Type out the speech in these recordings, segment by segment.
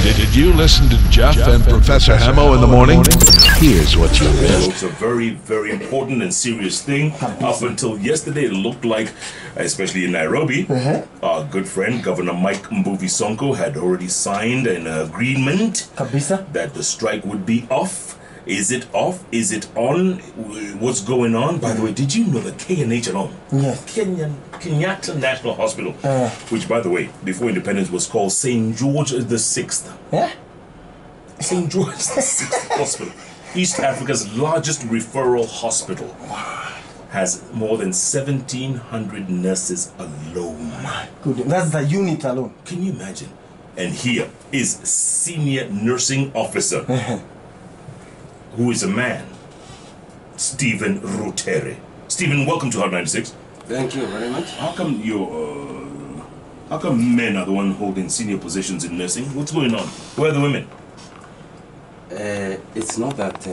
Did you listen to Jeff and Professor Hamo in the morning? Here's what you missed. It's a very, very important and serious thing. Up until yesterday, it looked like, especially in Nairobi, our good friend, Governor Mike Mbuvi Sonko, had already signed an agreement that the strike would be off. Is it off? Is it on? What's going on? By the way, did you know that KNH alone, Kenyatta National Hospital, which, by the way, before independence was called St. George the Sixth. St. George the Sixth Hospital, East Africa's largest referral hospital, has more than 1,700 nurses alone. Good. That's the unit alone. Can you imagine? And here is senior nursing officer, who is a man, Stephen Rutere. Stephen, welcome to Hot 96. Thank you very much. How come how come men are the one holding senior positions in nursing? What's going on? Where are the women? It's not that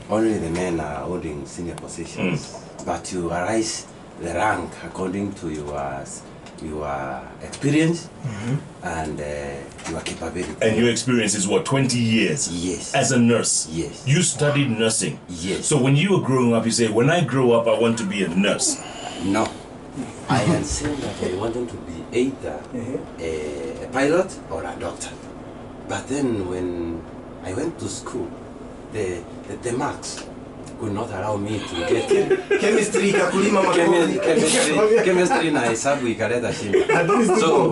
only the men are holding senior positions, but you arise the rank according to your experience and your capability. And your experience is what, 20 years? Yes. As a nurse? Yes. You studied nursing? Yes. So when you were growing up, you say, when I grow up, I want to be a nurse? No. I am saying that I wanted to be either a pilot or a doctor. But then when I went to school, the marks could not allow me to get Chemistry, chemistry na hesabu ikaleta shida. So,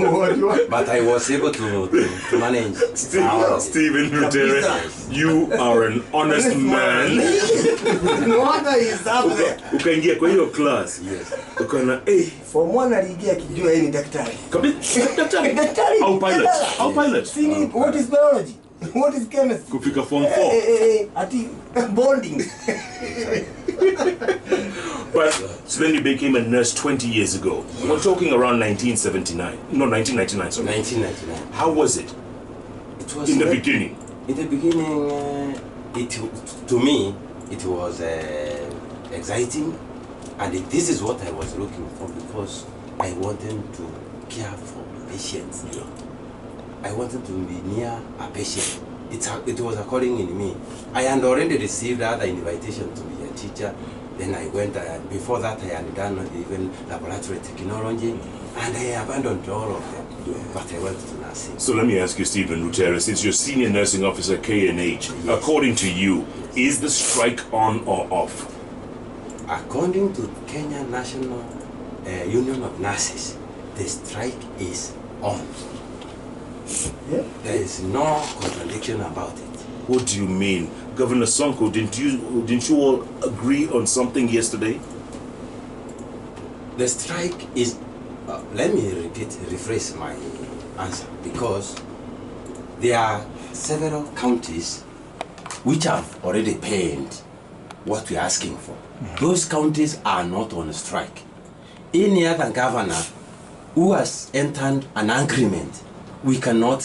but I was able to manage. Stephen Rutere, you are an honest man. No wonder he's up there. Ukaingia kwa hiyo class. Yes. Ukaona, Form 1 aliingia kijua yeye ni daktari. daktari. Daktari. Au pilot. Au pilot. See, what is biology? What is chemistry? Kufika form 4. Ati bonding. But so then you became a nurse 20 years ago. We're talking around 1979. No, 1999, sorry. 1999. How was it? It was in the beginning. In the beginning, to me, it was exciting, and this is what I was looking for because I wanted to care for patients. Yeah. I wanted to be near a patient. It was according in me. I had already received other invitation to be a teacher. Then I went, before that I had done even laboratory technology, and I abandoned all of them. But I went to nursing. So let me ask you, Stephen Rutere, since you're senior nursing officer KNH, according to you, is the strike on or off? According to Kenya National Union of Nurses, the strike is on. There is no contradiction about it. What do you mean? Governor Sonko, didn't you all agree on something yesterday? The strike is, let me rephrase my answer, because there are several counties which have already paid what we are asking for. Those counties are not on strike. Any other governor who has entered an agreement, we cannot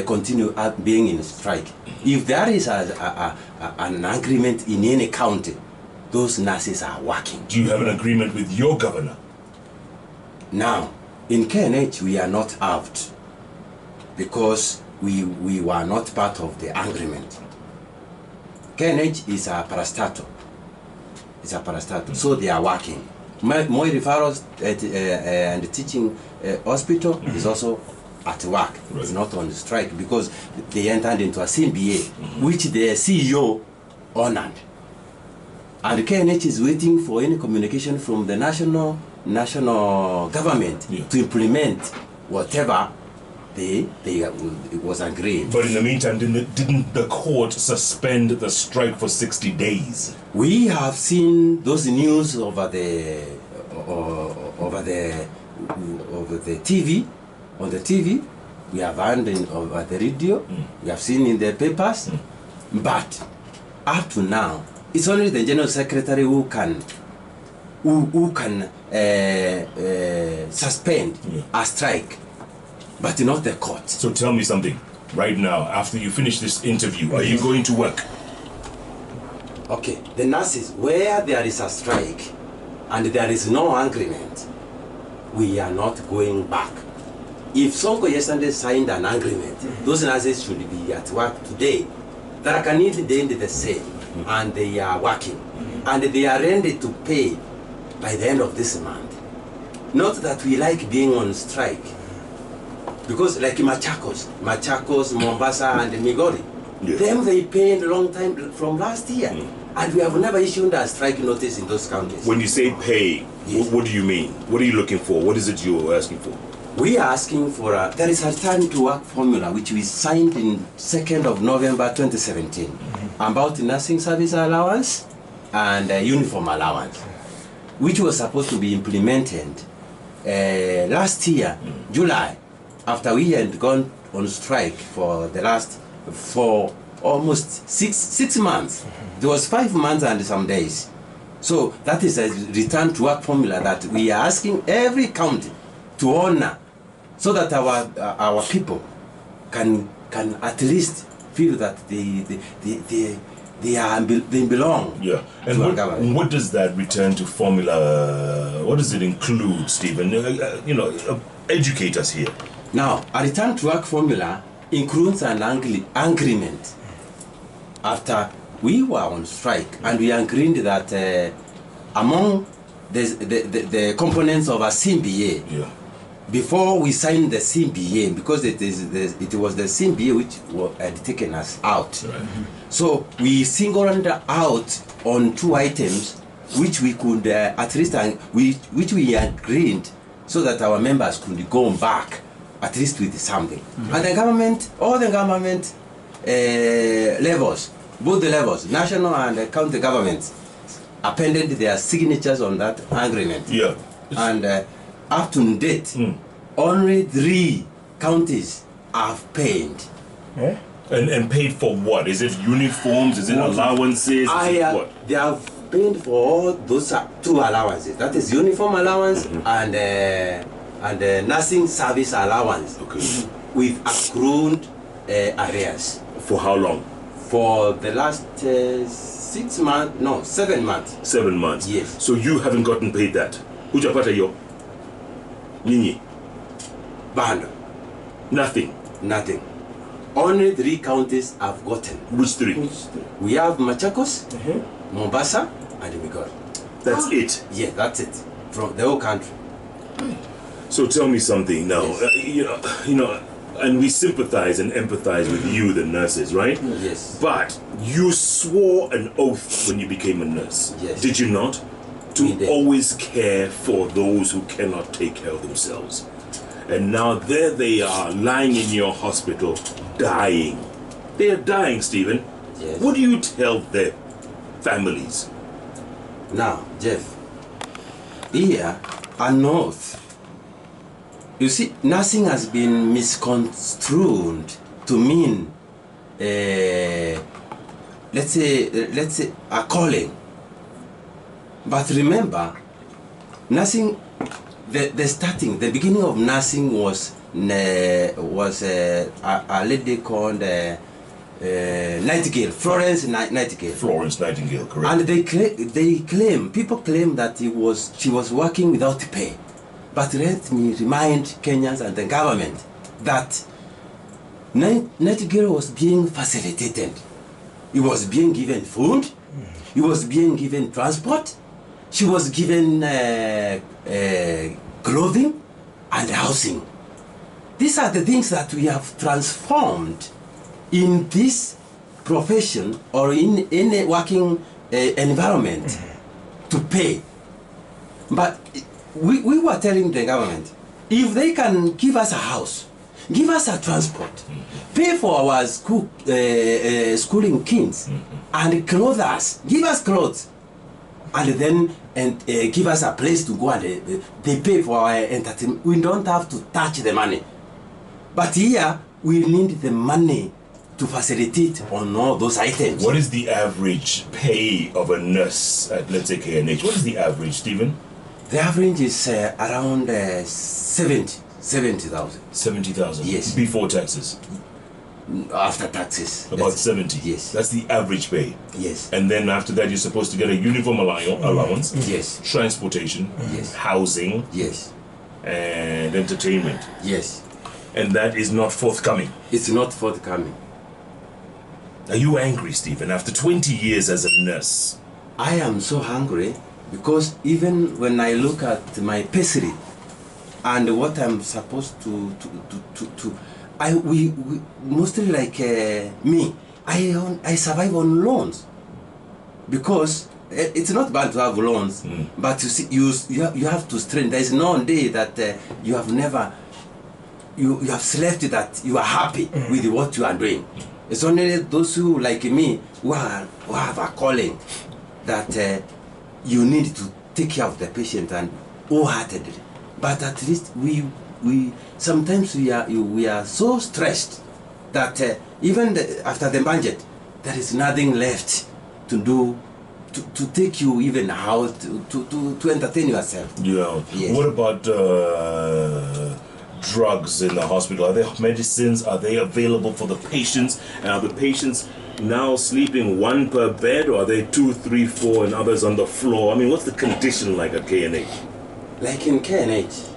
continue being in strike. If there is an agreement in any county, those nurses are working. Do you have an agreement with your governor? Now, in KNH, we are not out because we were not part of the agreement. KNH is a parastatal. It's a parastatal, so they are working. Moi referrals and the teaching hospital is also at work. Right. It's not on strike because they entered into a CBA, which the CEO honored. And KNH is waiting for any communication from the national government to implement whatever it was agreed. But in the meantime, didn't the court suspend the strike for 60 days? We have seen those news over the TV. On the TV, we have heard over the radio, we have seen in the papers, but up to now, it's only the General Secretary who can suspend a strike, but not the court. So tell me something, right now, after you finish this interview, are you going to work? Okay, the nurses, where there is a strike and there is no agreement, we are not going back. if Sonko yesterday signed an agreement, those nurses should be at work today. That can need the same, and they are working, and they are ready to pay by the end of this month. Not that we like being on strike, because like Machakos, Mombasa, and Migori, them they paid a long time from last year, and we have never issued a strike notice in those counties. When you say pay, what do you mean? What are you looking for? What is it you're asking for? We are asking for there is a return to work formula which we signed in 2nd of November 2017 about nursing service allowance and uniform allowance, which was supposed to be implemented last year, July, after we had gone on strike for almost six months. It was 5 months and some days. So that is a return to work formula that we are asking every county to honor, so that our people can at least feel that they belong. Yeah. And what does that return to formula? What does it include, Stephen? Educate us here. Now, a return to work formula includes an agreement after we were on strike, and we agreed that among the components of a CBA. Yeah. Before we signed the CBA, because it was the CBA which had taken us out. Right. So we singled out on 2 items which we could at least which we agreed, so that our members could go back at least with something. And the government, all the government levels, both the levels, national and county governments, appended their signatures on that agreement. Yeah. And up to date, only 3 counties have paid. And paid for what? Is it uniforms? Is it allowances? What? They have paid for all those 2 allowances. That is uniform allowance and nursing service allowance. Okay. With accrued arrears. For how long? For the last 6 months, no, 7 months. 7 months. Yes. So you haven't gotten paid that. Hujapata yo? Nini? Bando. Nothing. Nothing. Only 3 counties have gotten. Which 3? We have Machakos, Mombasa, and Migori. That's it. Yeah, that's it. From the whole country. So tell me something now. Yes. And we sympathize and empathize with you, the nurses, right? Yes. But you swore an oath when you became a nurse. Yes. Did you not? We To did. always care for those who cannot take care of themselves. And now there they are, lying in your hospital, dying. They are dying, Stephen. Yes. What do you tell their families? Now, Jeff, here, an oath. You see, nursing has been misconstrued to mean, let's say a calling. But remember, nursing, the beginning of nursing was a lady called Nightingale, Florence Nightingale. Florence Nightingale, correct? And people claim that she was working without pay. But let me remind Kenyans and the government that Nightingale was being facilitated. He was being given food, he was being given transport, she was given clothing and housing. These are the things that we have transformed in this profession or in a working environment to pay. But we were telling the government, if they can give us a house, give us a transport, pay for our schooling kids, and clothe us, give us clothes, and then give us a place to go, and they pay for our entertainment. We don't have to touch the money. But here, we need the money to facilitate on all those items. What is the average pay of a nurse at, let's say, KNH? What is the average, Stephen? The average is around 70,000. 70,000? Yes. Before taxes? After taxes. About 70? Yes. That's the average pay? Yes. And then after that, you're supposed to get a uniform allowance? Yes. Transportation? Yes. Housing? Yes. And entertainment? Yes. And that is not forthcoming. It's not forthcoming. Are you angry, Stephen, after 20 years as a nurse? I am so hungry because even when I look at my payslip and what I'm supposed to we mostly like me, I survive on loans because it's not bad to have loans, but you see, you have to strain. There is no day that you have never you have slept that you are happy with what you are doing. It's only those who like me who have a calling that you need to take care of the patient and wholeheartedly. But at least we sometimes we are so stressed that even after the budget, there is nothing left to do to take you even out to entertain yourself. Yeah. Yes. What about drugs in the hospital? Are there medicines? Are they available for the patients? And are the patients now sleeping one per bed, or are they 2, 3, 4, and others on the floor? I mean, what's the condition like at KNH? Like in KNH,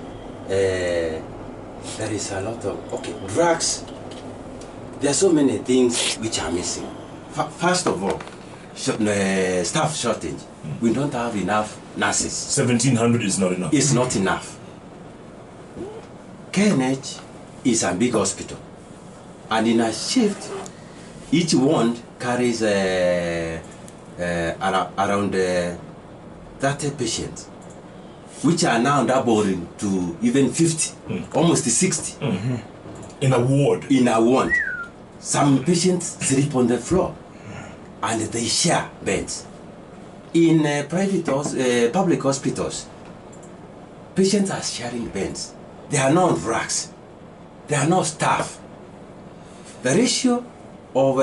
there is a lot of drugs. There are so many things which are missing. First of all, staff shortage. We don't have enough nurses. 1,700 is not enough. It's not enough. KNH is a big hospital, and in a shift, each ward carries around 30 patients, which are now doubling to even 50, almost 60. In a ward? In a ward. Some patients sleep on the floor, and they share beds. In public hospitals, patients are sharing beds. There are no racks. There are no staff. The ratio of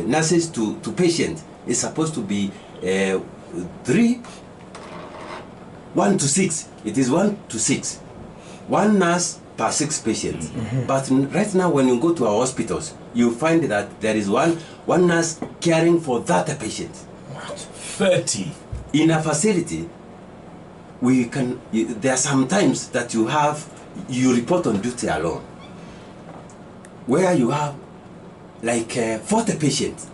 nurses to patients is supposed to be 1 to 6. It is 1 to 6. One nurse per 6 patients. But right now, when you go to our hospitals, you find that there is one nurse caring for 30 patients. 30? In a facility, there are some times that you report on duty alone, where you have like 40 patients.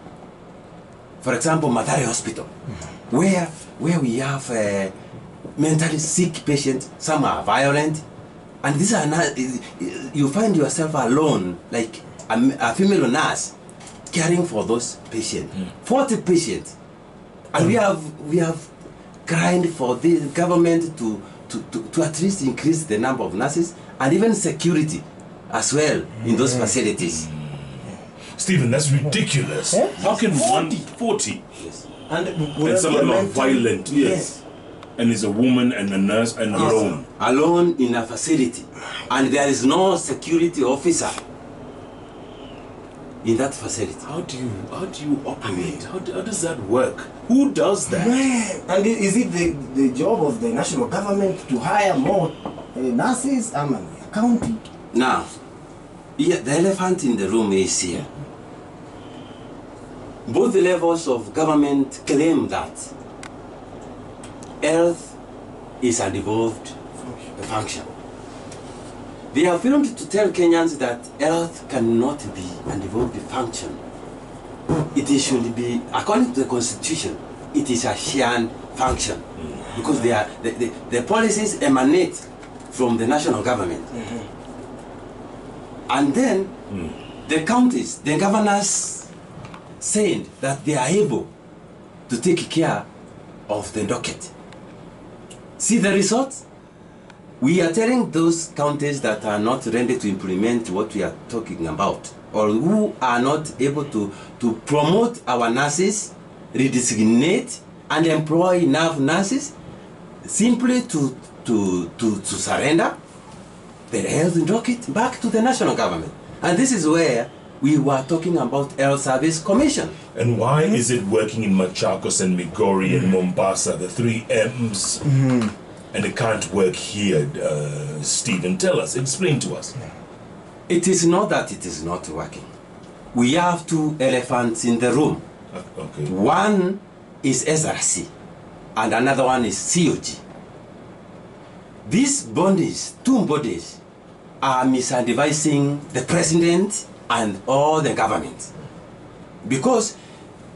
For example, Mathare Hospital, where we have mentally sick patients. Some are violent, and these are not. You find yourself alone, like a female nurse, caring for those patients. 40 patients, and we have cried for the government to at least increase the number of nurses and even security as well in those facilities. Stephen, that's ridiculous. How can 40? Yes. And some of them are violent, yes. And is a woman and a nurse and alone. Alone in a facility. And there is no security officer in that facility. How do you operate? How does that work? Who does that? And is it the job of the national government to hire more nurses? I mean, county? Now, the elephant in the room is here. Both levels of government claim that health is a devolved function. They have failed to tell Kenyans that health cannot be a devolved function. It should be, according to the constitution, it is a shared function, because the policies emanate from the national government. And then the counties, the governors saying that they are able to take care of the docket. See the results? We are telling those counties that are not ready to implement what we are talking about, or who are not able to promote our nurses, redesignate and employ enough nurses, simply to surrender the health docket back to the national government. And this is where we were talking about Health Service Commission. And why is it working in Machakos and Migori and Mombasa, the 3 M's, and it can't work here? Stephen, tell us, explain to us. It is not that it is not working. We have 2 elephants in the room. Okay. One is SRC and another one is COG. These bodies, 2 bodies, are misadvising the president and all the government. Because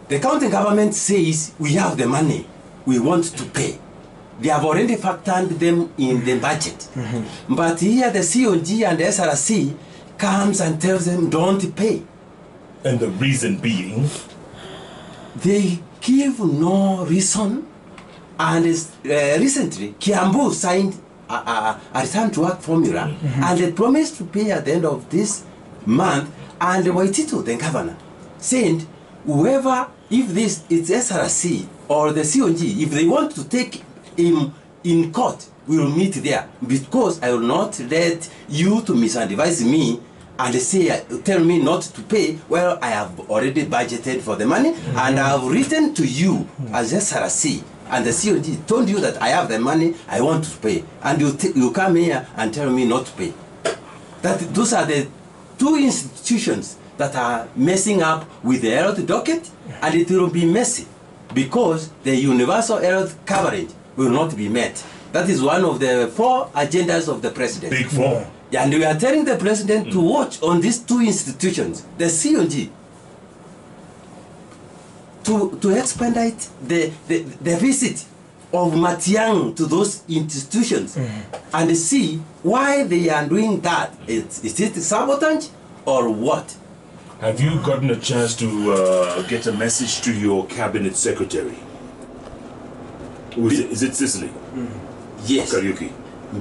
the county government says we have the money we want to pay. They have already factored them in the budget. But here the COG and the SRC comes and tells them don't pay. And the reason being? They give no reason. And recently, Kiambu signed a return to work formula and they promised to pay at the end of this month. And Waitito, the governor, said whoever, if this is SRC or the COG, if they want to take him in court, we will meet there, because I will not let you to misadvise me and say, tell me not to pay. Well, I have already budgeted for the money and I have written to you as SRC and the COG told you that I have the money I want to pay, and you come here and tell me not to pay. Those are the two institutions that are messing up with the health docket, and it will be messy because the universal health coverage will not be met. That is one of the 4 agendas of the president. Big 4. Yeah, and we are telling the president to watch on these 2 institutions, the COG, to expedite the visit of Matiang to those institutions and see why they are doing that. Is it sabotage or what? Have you gotten a chance to get a message to your cabinet secretary? Is it Sicily? Yes. Kariuki.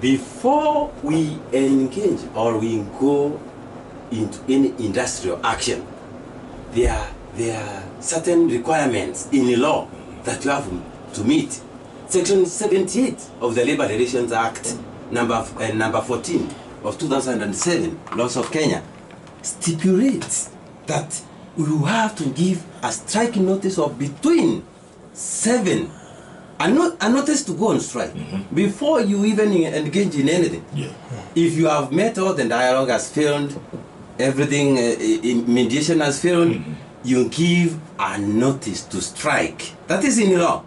Before we engage or we go into any industrial action, there are certain requirements in the law that you have to meet. Section 78 of the Labor Relations Act, number 14 of 2007, Laws of Kenya, stipulates that we will have to give a strike notice of between 7 and not a notice to go on strike before you even engage in anything. Yeah. If you have met all the dialogue has failed, everything in mediation has failed, you give a notice to strike. That is in law.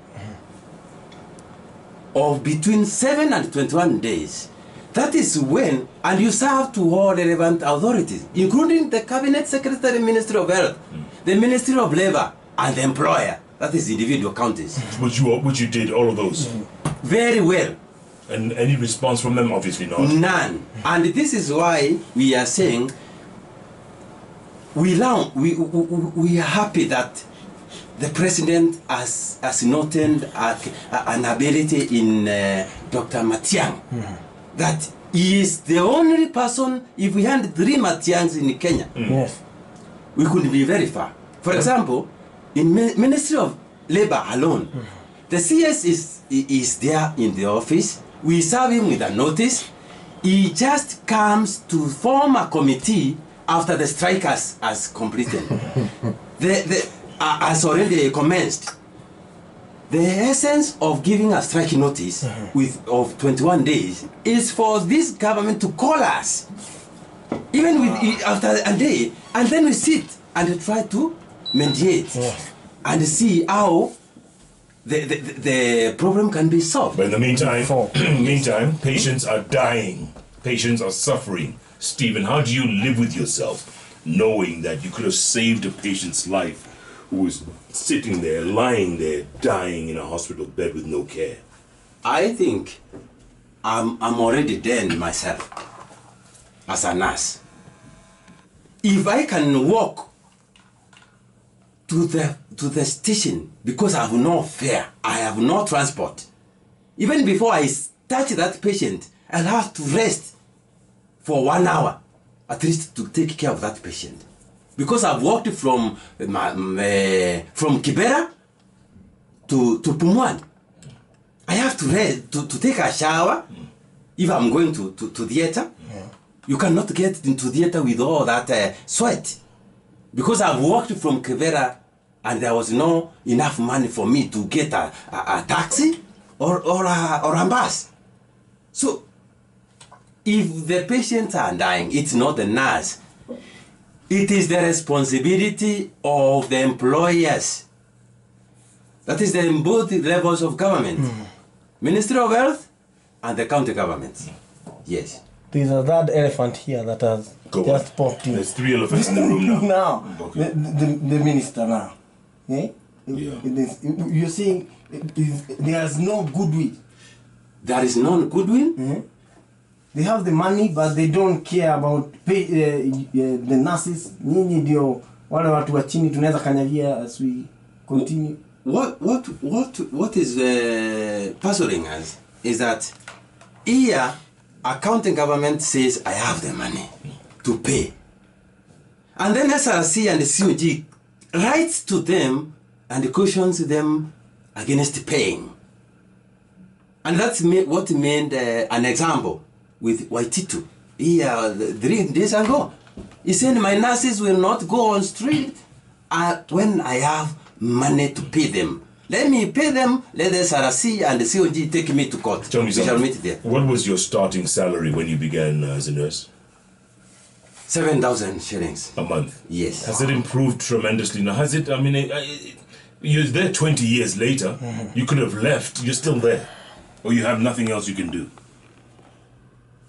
Of between 7 and 21 days. That is when, and you serve to all relevant authorities, including the Cabinet Secretary, Ministry of Health, the Ministry of Labor, and the employer. That is individual counties. Which you did, all of those? Very well. And any response from them? Obviously not. None. And this is why we are saying we are happy that the president has noted an ability in Dr. Matiang, that he is the only person. If we had 3 Matiangs in Kenya, we could be very far. For example, in Ministry of Labor alone, the CS is there in the office. We serve him with a notice. He just comes to form a committee after the strike has completed. Has already commenced. The essence of giving a strike notice of 21 days is for this government to call us, even with after a day, and then we sit and try to mediate and see how the problem can be solved. But in the meantime, patients are dying. Patients are suffering. Stephen, how do you live with yourself, knowing that you could have saved a patient's life who was sitting there, lying there, dying in a hospital bed with no care? I think I'm already dead myself as a nurse. If I can walk to the station because I have no fare, I have no transport, even before I touch that patient, I'll have to rest for 1 hour at least to take care of that patient. Because I've walked from Kibera to Pumwan. I have to rest, to take a shower if I'm going to theater. You cannot get into theater with all that sweat. Because I've walked from Kibera and there was no enough money for me to get a taxi or a bus. So if the patients are dying, it's not the nurse. It is the responsibility of the employers. That is in both levels of government. Ministry of Health and the county governments. Yes. There's a third elephant here that has Go just on. popped in. There's 3 elephants in the room now. Now, Okay. the minister now. Eh? Yeah. You're saying there's no goodwill. There is no goodwill. They have the money, but they don't care about the nurses. Nyinyi ndio wale watu wa chini tunaweza kanyagia as we continue. What is puzzling us is that here accounting government says I have the money to pay, and then SRC and the COG writes to them and cautions them against paying, and that's what made an example with Waititu here 3 days ago. He said my nurses will not go on street when I have money to pay them. Let me pay them, let the SRC and the COG take me to court. Tell me we shall something. meet there. What was your starting salary when you began as a nurse? 7,000 shillings. A month? Yes. Has it improved tremendously now? Has it, I mean, you're there 20 years later, you could have left, you're still there. Or you have nothing else you can do.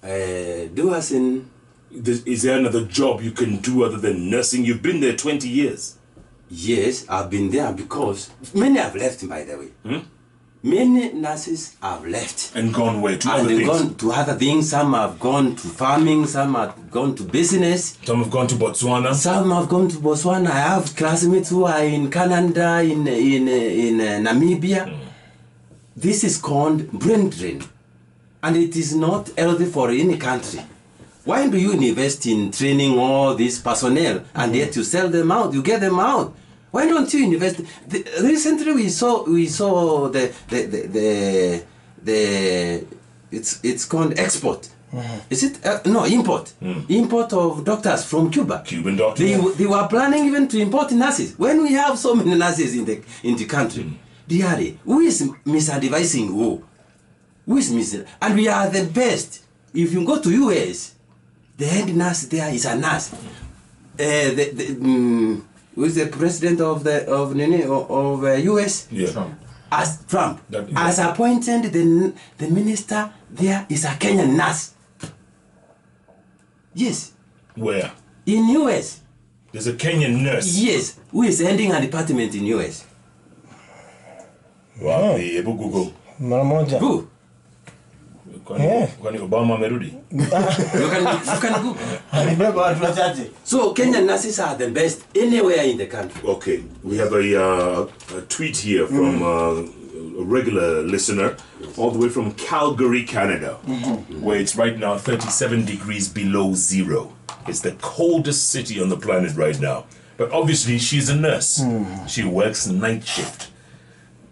Do as in... Is there another job you can do other than nursing? You've been there 20 years. Yes, I've been there because many have left, by the way. Many nurses have left. And gone where? To And other they've things? gone to other things. Some have gone to farming, some have gone to business. Some have gone to Botswana. Some have gone to Botswana. I have classmates who are in Canada, in Namibia. This is called brain drain. And it is not healthy for any country. Why do you invest in training all these personnel and yet you sell them out, you get them out? Why don't you invest? Recently we saw it's called export. Is it no import? Import of doctors from Cuba. Cuban doctors. They were planning even to import nurses. When we have so many nurses in the country, dearly, who is misadvising who? Who is missing? And we are the best. If you go to US, the head nurse there is a nurse. Who is the president of US? Yeah. Trump. As Trump, That- as appointed the minister there is a Kenyan nurse. Yes, Where? in US. There's a Kenyan nurse. Yes, who is heading a department in US. Wow. Hebu Google. Mara moja. Who? Kwani Obama amerudi? You can Google. Alibeba watu wachache. So Kenyan nurses are the best anywhere in the country. Okay, we have a tweet here from a regular listener all the way from Calgary, Canada, where it's right now 37 degrees below zero. It's the coldest city on the planet right now. But obviously she's a nurse. She works night shift,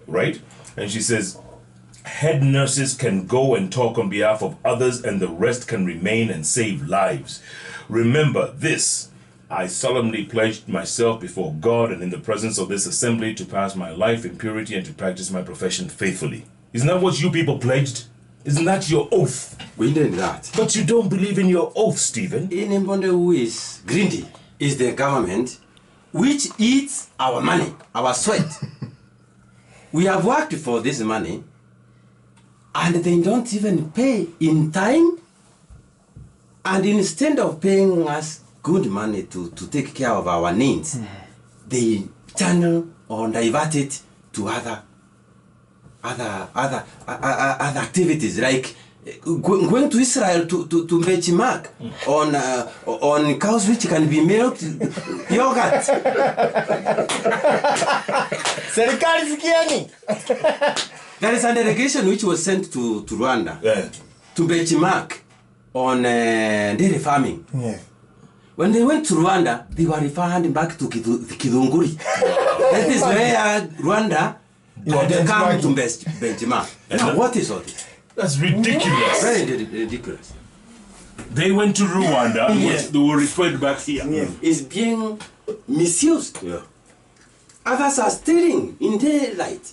right? And she says, head nurses can go and talk on behalf of others and the rest can remain and save lives. Remember this, I solemnly pledged myself before God and in the presence of this assembly to pass my life in purity and to practice my profession faithfully. Isn't that what you people pledged? Isn't that your oath? We did that. But you don't believe in your oath, Stephen. In Mbonde, who is greedy, is the government which eats our money, our sweat. We have worked for this money and they don't even pay in time. And instead of paying us good money to take care of our needs, they channel or divert it to other activities, like going to Israel to benchmark on cows which can be milked yogurt. Serikali sikiani. There is a delegation which was sent to Rwanda to benchmark on dairy farming. Yeah. When they went to Rwanda, they were referred back to Kidunguri. That is where Rwanda had come to benchmark. Now, what is all this? That's ridiculous. Very ridiculous. They went to Rwanda, Yes. they were referred back here. Yeah. It's being misused. Yeah. Others are stealing in daylight.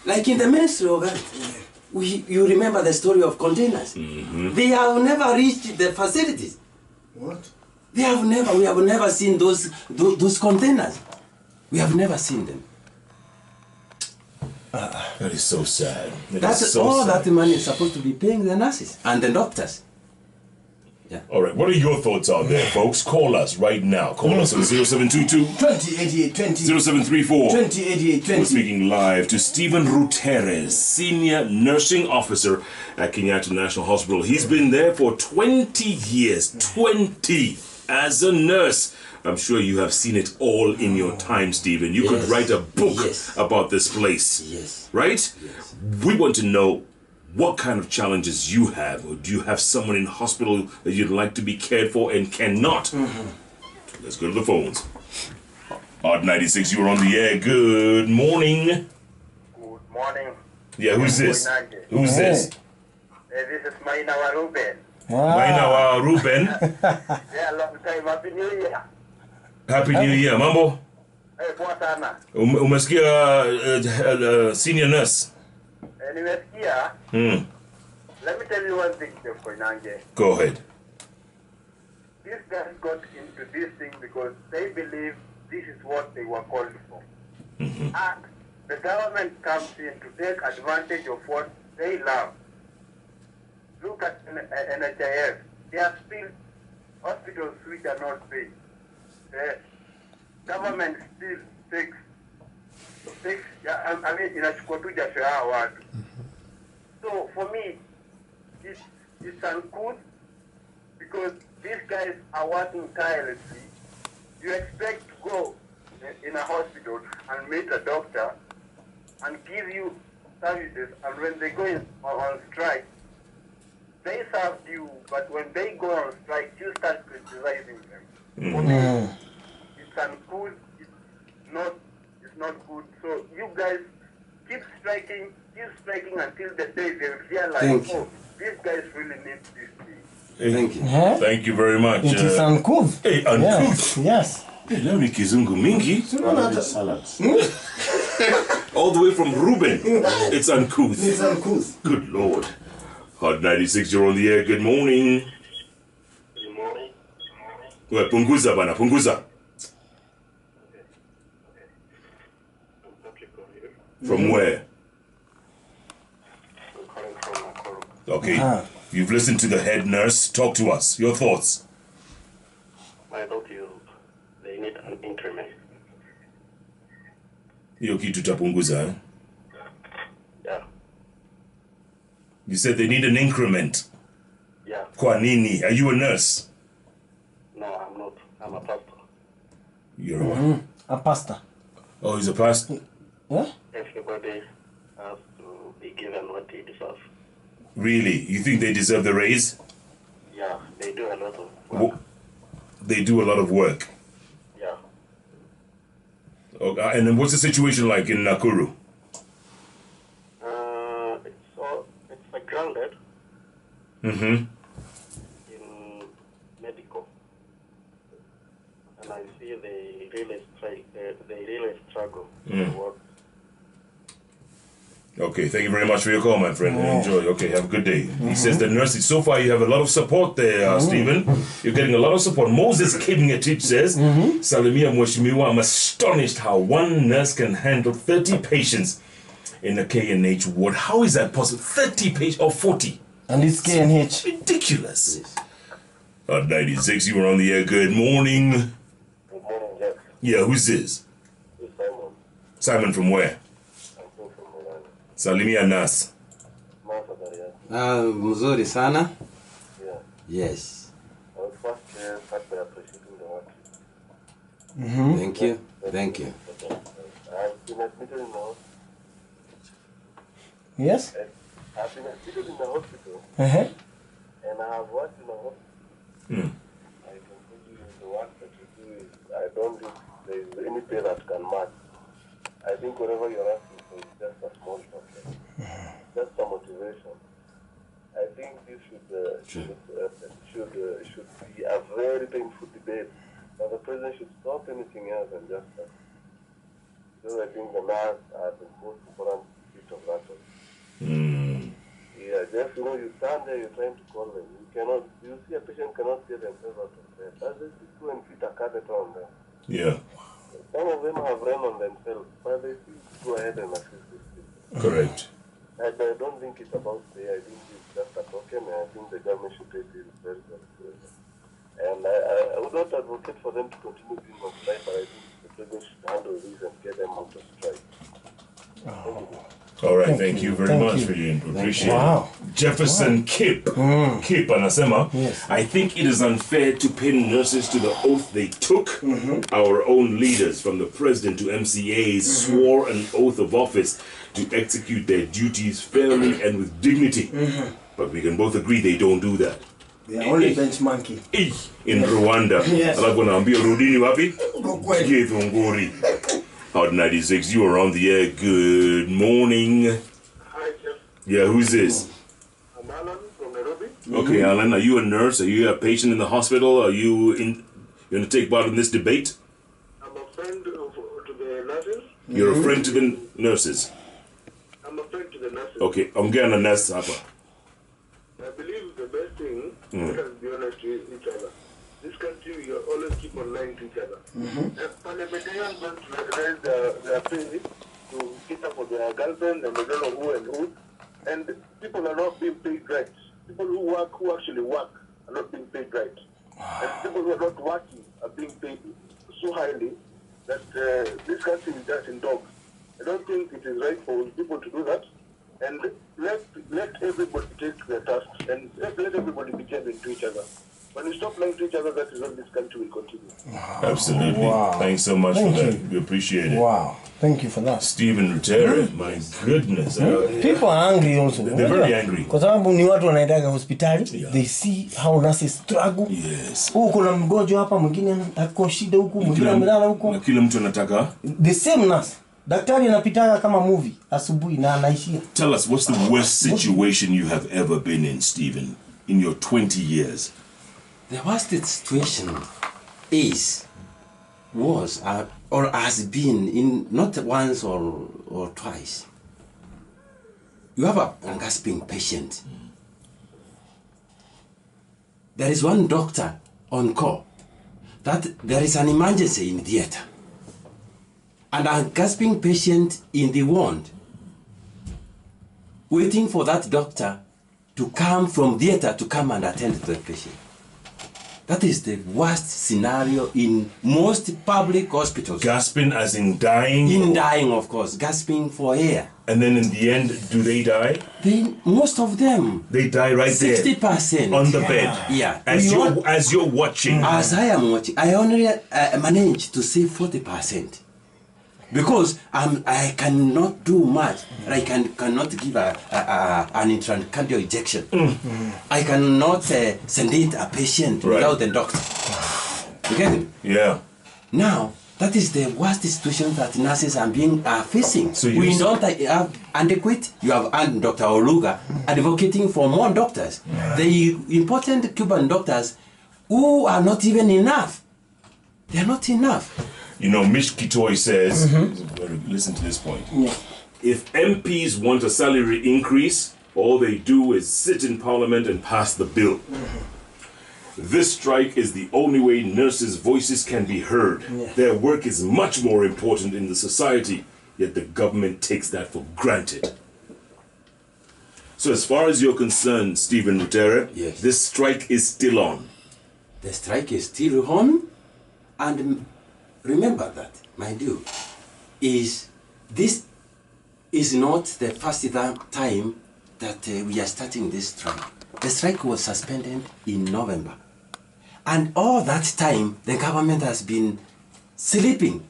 Like in the Ministry of Health. You remember the story of containers. They have never reached the facilities. What? We have never seen those containers. We have never seen them. That is so sad. That's so all sad. that money is supposed to be paying the nurses and the doctors. Yeah. All right. What are your thoughts out there, folks? Call us right now. Call us on 0722 2088 20 0734. 2088 We're 20. speaking live to Stephen Ruteres, Senior Nursing Officer at Kenyatta National Hospital. He's been there for 20 years. 20 as a nurse. I'm sure you have seen it all in your time, Stephen. You could write a book about this place. Yes. Right? Yes. We want to know what kind of challenges you have, or do you have someone in hospital that you'd like to be cared for and cannot? Let's go to the phones. Odd 96, you're on the air. Good morning. Good morning. Yeah, who's this? Who's this? This is Maina Ruben. Maina wa Ruben. Yeah, long time. Happy New Year. Happy New Year. Mambo? Poa sana. Umesikia senior nurse? Nimesikia. Let me tell you one thing, Jeff Koinange. Go ahead. These guys got into this thing because they believe this is what they were called for. And the government comes in to take advantage of what they love. Look at NHIS. There are still hospitals which are not paid. The government still takes I mean, inachukua tu jasho ya watu. So for me, it's uncouth because these guys are working tirelessly. You expect to go in a hospital and meet a doctor and give you services, and when they go on strike, they served you, but when they go on strike, you start criticizing them. For me, it's uncouth. It's not good. So you guys keep striking until the day they realize, oh, these guys really need this thing. Thank you. Thank you very much. It is uncouth. Hey, uncouth. Yes. Leo ni kizungu mingi. Salads. All the way from Ruben. It's uncouth. It's uncouth. Good Lord. Hot 96, you're on the air. Good morning. Good morning. Well, punguza bana, punguza. From where? I'm calling from Nakuru. Okay. You've listened to the head nurse. Talk to us. Your thoughts. I thought they need an increment. Hiyo kitu tapunguza, eh? Yeah. You said they need an increment. Yeah. Kwa nini? Are you a nurse? No, I'm not. I'm a pastor. You're a what? A pastor. Oh, he's a pastor? Yeah? Everybody has to be given what they deserve. Really? You think they deserve the raise? Yeah, they do a lot of work. They do a lot of work. Yeah. Okay. And then what's the situation like in Nakuru? It's like grounded Mm-hmm. in medical, and I see they really struggle to work. Okay, thank you very much for your call, my friend. Enjoy. Okay, have a good day. He says the nurses, so far you have a lot of support there, Stephen. You're getting a lot of support. Moses Kibngetich says, Salimia Mweshimiwa, I'm astonished how one nurse can handle 30 patients in a KNH ward. How is that possible? 30 patients or 40? And it's KNH. Ridiculous. 96, you were on the air. Good morning. Good morning, Jeff. Yeah, who's this? It's Simon. Simon from where? I'm from Milano. Salimia Nas. Mzuri sana. Yeah. Yes. I would first start by appreciating the work. Thank you. Thank you. I've been admitted in the hospital. Yes? I've been admitted in the hospital, Uh-huh. and I have worked in the hospital. I can tell you the work that you do is, I don't think there is any pay that can match. I think whatever you're asking for is just a small portion. Just a motivation. I think this should be a very painful debate. But the president should stop anything else and just because I think the nurse are the most important bit of that one. Yeah, just you stand there, you're trying to call them. You see a patient cannot get themselves out of bed. Just go and fit a catheter on them. Yeah, Some of them have run on themselves, but they still go ahead and assist these people. correct. And I don't think it's about pay. I think it's just a Okay, man, I think the government should take this very, very seriously. And I would not advocate for them to continue being on strike, but I think the president should handle this and get them out of strike. Thank you. All right, Thank thank you you, very thank much you. for your input. Appreciate Wow. it. Jefferson Kip anasema, Yes. I think it is unfair to pin nurses to the oath they took. Our own leaders, from the president to MCAs, swore an oath of office to execute their duties fairly and with dignity. But we can both agree they don't do that. They are only bench monkey. In Rwanda. Yes. Alafu naambia rudini wapi? Ukweli. Githunguri. Hot 96, you are on the air. Good morning. Hi, Jeff. Yeah, who's this? I'm Alan from Nairobi. Okay, Alan, are you a nurse? Are you a patient in the hospital? Are you going to take part in this debate? I'm a friend to the nurses. You're a friend to the nurses. I'm a friend to the nurses. Okay, I'm getting a nurse hapa. I believe the best thing, let us be honest with each other. This country, we always keep on lying to each other. Parliamentarians want to raise their pay to cater for their girlfriends and they don't know who and who. And people are not being paid right. People who actually work, are not being paid right. And people who are not working are being paid so highly that this country is just in dogs. I don't think it is right for people to do that. And let everybody take their tasks and let everybody be genuine to each other. When we stop lying to each other, that is when this country will continue. Absolutely. Wow. Thanks so much Thank for you. that. We appreciate it. Wow. Thank you for that. Stephen Rutera, my goodness. People are angry also. They're very angry. Kwa sababu ni watu wanaendaga hospitali. Yeah. They see how nurses struggle. Yes. Huko kuna mgonjwa hapa, mwingine ako shida huku, mwingine amelala huko. Na kila mtu anataka. The same nurse. Daktari anapitaga kama movie asubuhi na anaishia. Tell us, what's the worst situation you have ever been in, Stephen, in your 20 years? The worst situation was or has been in not once or twice. You have a gasping patient. There is one doctor on call that there is an emergency in theater and a gasping patient in the ward waiting for that doctor to come from theater to come and attend to the patient. That is the worst scenario in most public hospitals. Gasping as in dying? In dying, of course. Gasping for air. And then in the end, do they die? Most of them. They die right 60%. there. On the bed. Yeah. As you're watching. As I am watching, I only managed to save 40%. Because I cannot do much. I cannot give an intracardial injection. I cannot sedate a patient without the doctor. You get me? Yeah. Now, that is the worst situation that nurses are facing. So we don't have adequate. You have Dr. Oluga advocating for more doctors. The important Cuban doctors who are not even enough. They are not enough. You know, Mitch Kitoi says, listen to this point. Yeah. If MPs want a salary increase, all they do is sit in parliament and pass the bill. This strike is the only way nurses' voices can be heard. Yeah. Their work is much more important in the society, yet the government takes that for granted. So as far as you're concerned, Stephen Rutera, Yes. this strike is still on. The strike is still on, and remember that, mind you, this is not the first time that we are starting this strike. The strike was suspended in November. And all that time, the government has been sleeping.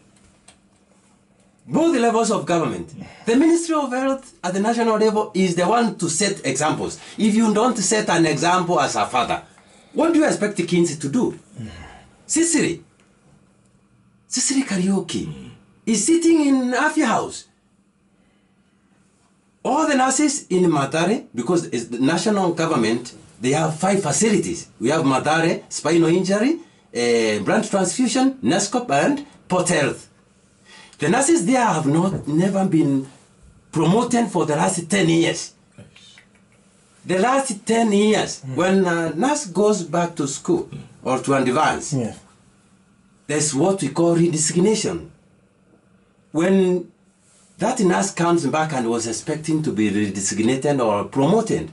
Both levels of government. The Ministry of Health at the national level is the one to set examples. If you don't set an example as a father, what do you expect the kids to do? Cicely Karaoke is sitting in Afia House. All the nurses in Matare, because it's the national government, they have 5 facilities. We have Matare, spinal injury, blood transfusion, NASCOP, and Port Health. The nurses there have never been promoted for the last 10 years. The last 10 years, when a nurse goes back to school or to advance, Yeah. there's what we call redesignation. When that nurse comes back and was expecting to be redesignated or promoted,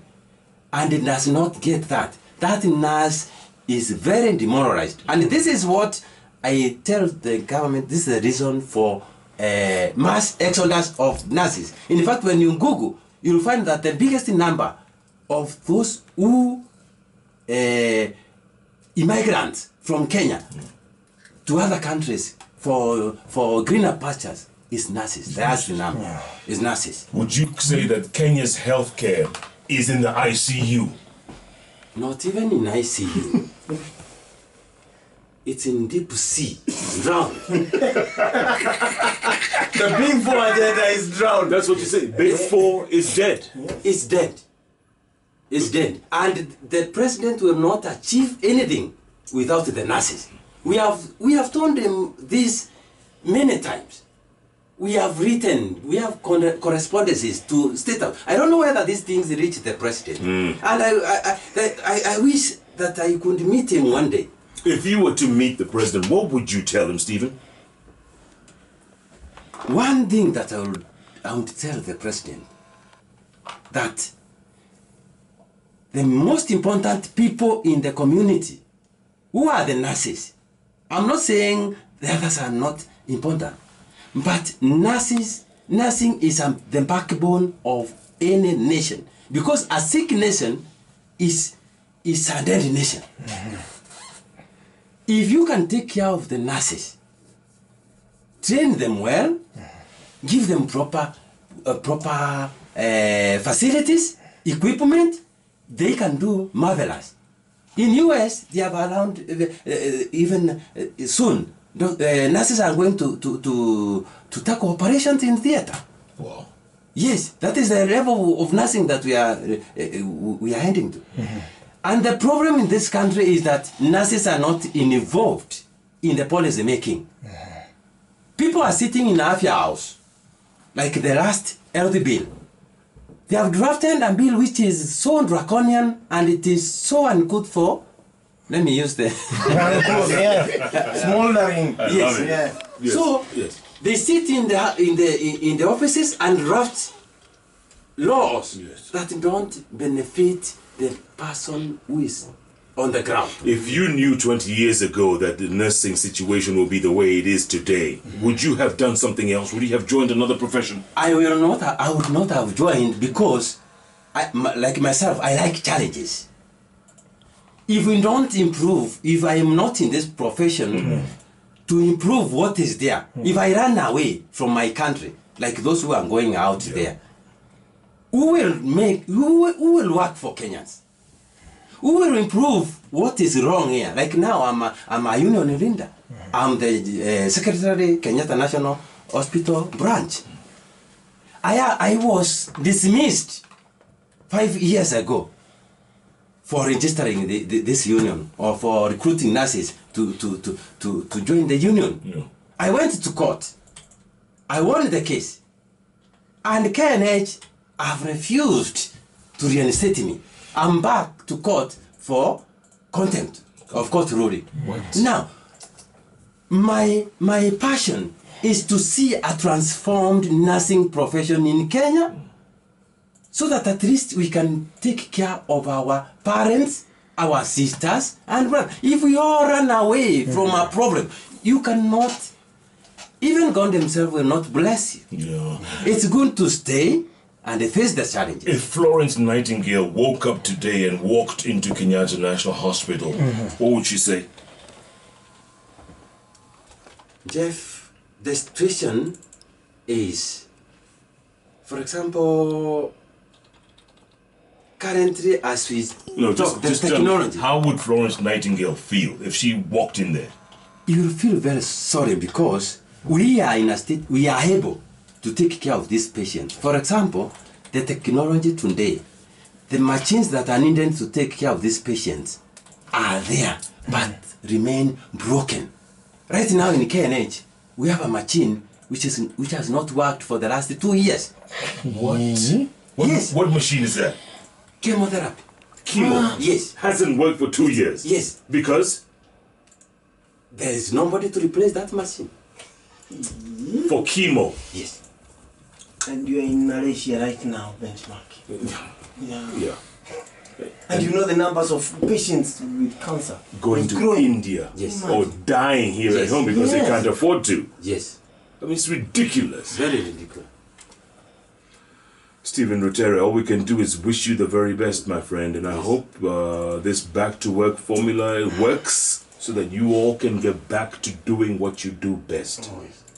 and it does not get that, that nurse is very demoralized. And this is what I tell the government, this is the reason for mass exodus of nurses. In fact, when you Google, you'll find that the biggest number of those who immigrants from Kenya to other countries for greener pastures is nurses. That's the number. Is nurses. Would you say that Kenya's healthcare is in the ICU? Not even in ICU. It's in deep sea, drowned. The big four agenda is drowned. That's what you say. Big Four is dead. It's dead. It's dead. And the president will not achieve anything without the nurses. We have told them this many times. We have written, we have correspondences to State House. I don't know whether these things reach the president. And I wish that I could meet him one day. If you were to meet the president, what would you tell him, Stephen? One thing that I would tell the president, that the most important people in the community, who are the nurses, I'm not saying the others are not important, but nursing is the backbone of any nation, because a sick nation is a dead nation. If you can take care of the nurses, train them well, give them proper facilities, equipment, they can do marvelous. In US, they have around even soon. Nurses are going to take operations in theater. Wow. Yes, that is the level of nursing that we are heading to. And the problem in this country is that nurses are not involved in the policy making. People are sitting in Afia House, like the last LD bill. They have drafted a bill which is so draconian and it is so ungood for, let me use the... Smoldering. Yes. Yeah. Yes. So they sit in the offices and draft laws that don't benefit the person who is on the ground. If you knew 20 years ago that the nursing situation will be the way it is today, would you have done something else? Would you have joined another profession? I would not have joined, because like myself, I like challenges. If we don't improve, if I am not in this profession to improve what is there, if I run away from my country, like those who are going out there, who will work for Kenyans? Who will improve what is wrong here? Like now, I'm a union leader. I'm the secretary, Kenyatta National Hospital branch. I was dismissed 5 years ago for registering this union, or for recruiting nurses to join the union. Yeah. I went to court. I won the case. And KNH have refused to reinstate me. I'm back to court for contempt of court ruling. What? Now, my passion is to see a transformed nursing profession in Kenya, so that at least we can take care of our parents, our sisters, and brothers. If we all run away from a problem, you cannot, even God himself will not bless you. Yeah. It's good to stay and face the challenges. If Florence Nightingale woke up today and walked into Kenyatta National Hospital, what would she say? Jeff, the situation is, for example, currently as we talk, the technology. How would Florence Nightingale feel if she walked in there? You will feel very sorry, because we are in a state, we are able to take care of these patients. For example, the technology today, the machines that are needed to take care of these patients are there, but remain broken. Right now in KNH, we have a machine which has not worked for the last 2 years. What? Yes. What machine is that? Chemotherapy. Chemo Yes. hasn't worked for 2 years. Yes. Because There is nobody to replace that machine. for chemo. Yes. And you're in Malaysia right now, benchmark. Yeah. Yeah. And you know the numbers of patients with cancer Going is to growing. India Yes. or dying here at Yes. home because they Yes. can't afford to. Yes. I mean, it's ridiculous. Very ridiculous. Stephen Rutere, all we can do is wish you the very best, my friend, and I hope this back to work formula works so that you all can get back to doing what you do best.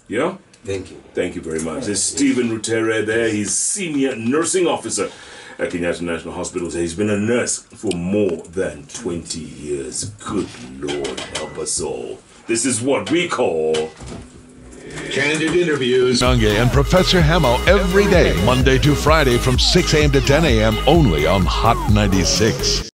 Yeah? Thank you. Thank you very much. There's Stephen Rutere there. He's senior nursing officer at Kenyatta National Hospital. He's been a nurse for more than 20 years. Good Lord, help us all. This is what we call Candid interviews. Nange and Professor Hamo every day, Monday to Friday from 6 a.m. to 10 a.m. only on Hot 96.